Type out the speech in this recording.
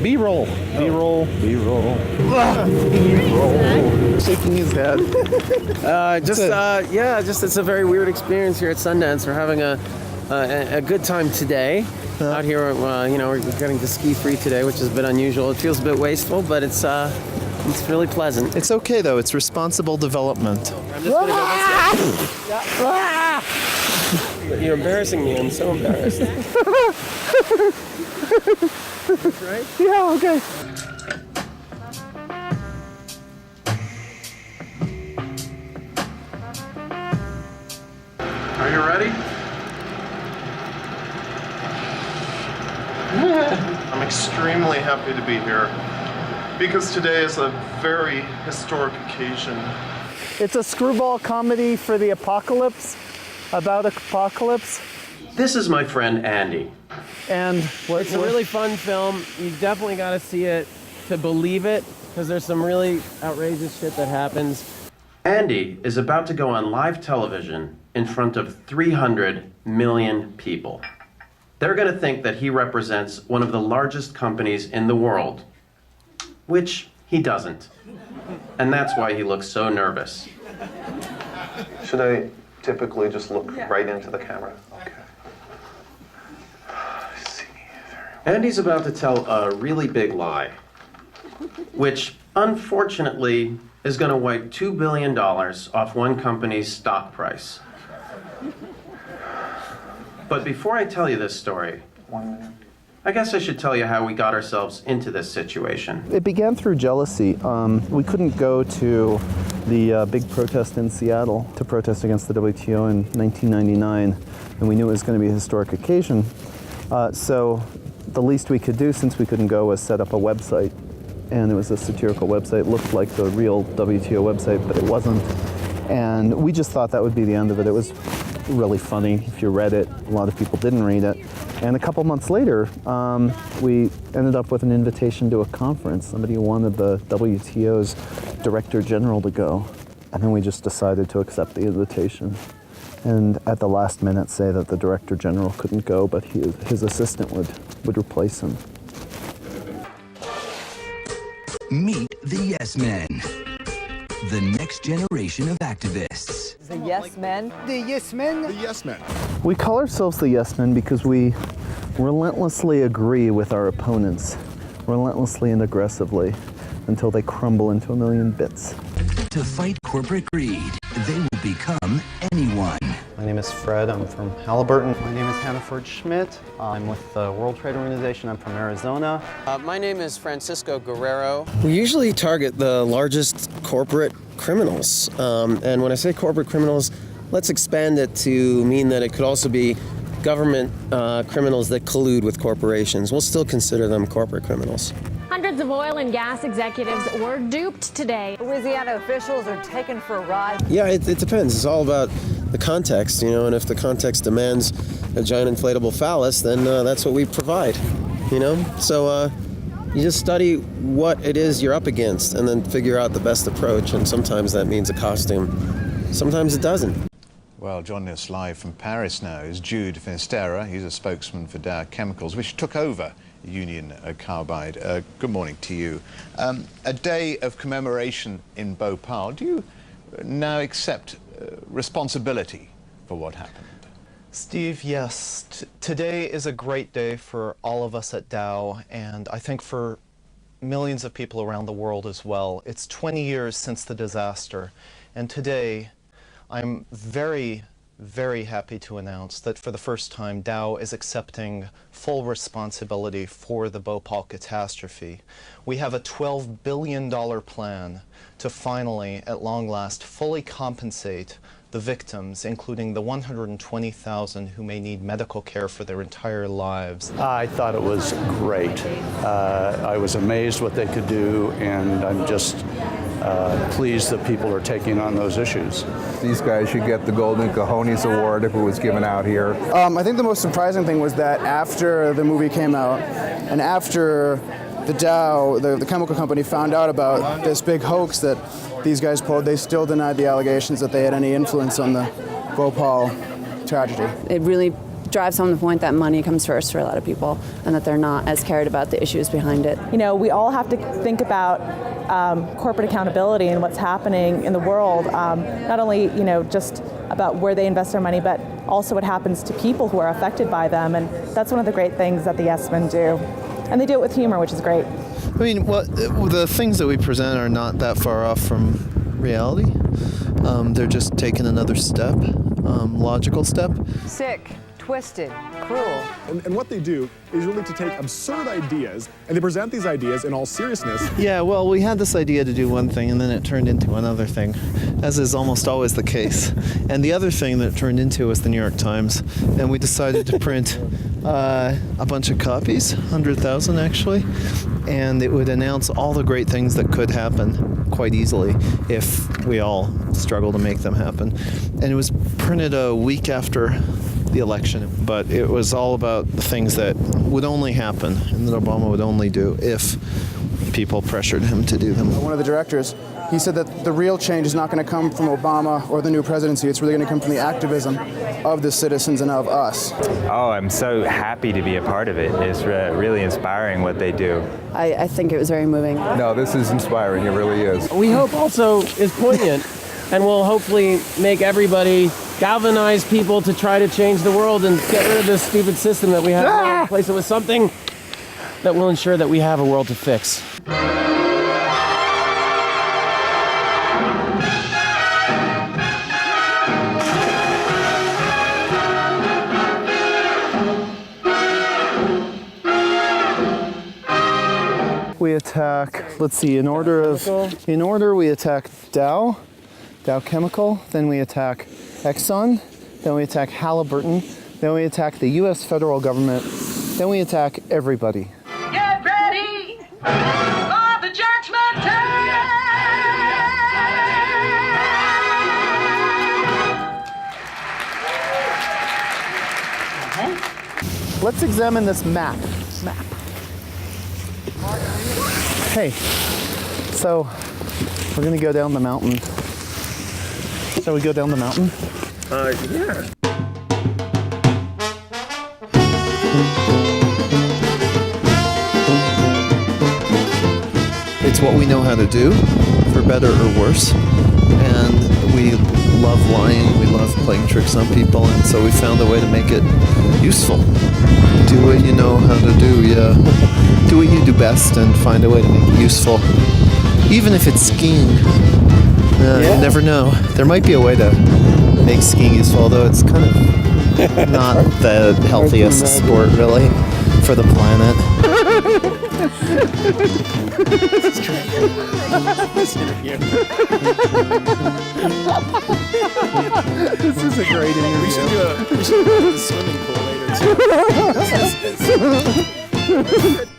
B-roll. B-roll. B-roll. B-roll. Shaking his head. It's a very weird experience here at Sundance. We're having a good time today. Out here, we're getting to ski free today, which is a bit unusual. It feels a bit wasteful, but it's really pleasant. It's okay though. It's responsible development. I'm just gonna go. You're embarrassing me. I'm so embarrassed. Right? Yeah. Okay. Are you ready? I'm extremely happy to be here because today is a very historic occasion. It's a screwball comedy for the apocalypse, about apocalypse. This is my friend Andy. And It's a really fun film. You definitely got to see it to believe it, because there's some really outrageous shit that happens. Andy is about to go on live television in front of 300 million people. They're going to think that he represents one of the largest companies in the world, which he doesn't. And that's why he looks so nervous. Should I typically just look right into the camera? Okay. I see. Andy's about to tell a really big lie, which unfortunately is going to wipe $2 billion off one company's stock price. But before I tell you this story, I guess I should tell you how we got ourselves into this situation. It began through jealousy. We couldn't go to the big protest in Seattle to protest against the WTO in 1999, and we knew it was going to be a historic occasion. So the least we could do, since we couldn't go, was set up a website. And it was a satirical website. It looked like the real WTO website, but it wasn't. And we just thought that would be the end of it. It was really funny if you read it. A lot of people didn't read it. And a couple months later, we ended up with an invitation to a conference. Somebody wanted the WTO's Director General to go. And then we just decided to accept the invitation. And at the last minute say that the Director General couldn't go, but his assistant would replace him. Meet the Yes Men, the next generation of activists. The Yes Men? The Yes Men? The Yes Men. We call ourselves the Yes Men because we relentlessly agree with our opponents, relentlessly and aggressively, until they crumble into a million bits. To fight corporate greed, they will become anyone. My name is Fred. I'm from Halliburton. My name is Hannaford Schmidt. I'm with the World Trade Organization. I'm from Arizona. My name is Francisco Guerrero. We usually target the largest corporate criminals. And when I say corporate criminals, let's expand it to mean that it could also be government criminals that collude with corporations. We'll still consider them corporate criminals. Hundreds of oil and gas executives were duped today. Louisiana officials are taken for a ride. Yeah, it depends. It's all about the context, and if the context demands a giant inflatable phallus, then that's what we provide, So you just study what it is you're up against and then figure out the best approach, and sometimes that means a costume. Sometimes it doesn't. Well, joining us live from Paris now is Jude Finisterra. He's a spokesman for Dow Chemicals, which took over Union Carbide. Good morning to you. A day of commemoration in Bhopal. Do you now accept responsibility for what happened? Steve, yes. Today is a great day for all of us at Dow, and I think for millions of people around the world as well. It's 20 years since the disaster, and today I'm very happy to announce that for the first time Dow is accepting full responsibility for the Bhopal catastrophe. We have a $12 billion plan to finally, at long last, fully compensate the victims, including the 120,000 who may need medical care for their entire lives. I thought it was great. I was amazed what they could do, and I'm just pleased that people are taking on those issues. These guys should get the Golden Cojones Award if it was given out here. I think the most surprising thing was that after the movie came out, and after the Dow, the chemical company, found out about this big hoax that these guys pulled, they still denied the allegations that they had any influence on the Bhopal tragedy. It really drives home the point that money comes first for a lot of people and that they're not as cared about the issues behind it. You know, we all have to think about corporate accountability and what's happening in the world, not only, you know, just about where they invest their money, but also what happens to people who are affected by them. And that's one of the great things that the Yes Men do. And they do it with humor, which is great. I mean, the things that we present are not that far off from reality. They're just taking another step, logical step. Sick, twisted, cruel. And what they do is really to take absurd ideas and they present these ideas in all seriousness. Yeah, well, we had this idea to do one thing and then it turned into another thing, as is almost always the case. And the other thing that it turned into was the New York Times. And we decided to print a bunch of copies, 100,000 actually, and it would announce all the great things that could happen quite easily if we all struggle to make them happen. And it was printed a week after the election, but it was all about the things that would only happen and that Obama would only do if people pressured him to do them. One of the directors, he said that the real change is not going to come from Obama or the new presidency. It's really going to come from the activism of the citizens and of us. Oh, I'm so happy to be a part of it. It's really inspiring what they do. I think it was very moving. No, this is inspiring. It really is. We hope also is poignant and will hopefully make everybody galvanize people to try to change the world and get rid of this stupid system that we have and replace it with something that will ensure that we have a world to fix. We attack, let's see, in order we attack Dow Chemical, then we attack Exxon, then we attack Halliburton, then we attack the US federal government, then we attack everybody. Get ready for the judgment day. Let's examine this map. Hey, so we're gonna go down the mountain. Shall we go down the mountain? Yeah. It's what we know how to do, for better or worse, and we love lying, we love playing tricks on people, and so we found a way to make it useful. Do what you know how to do, yeah. Do what you do best and find a way to make it useful. Even if it's skiing, you never know. There might be a way to make skiing useful, although it's kind of not the healthiest sport, really, for the planet. This is a great interview. We should do a swimming pool later too.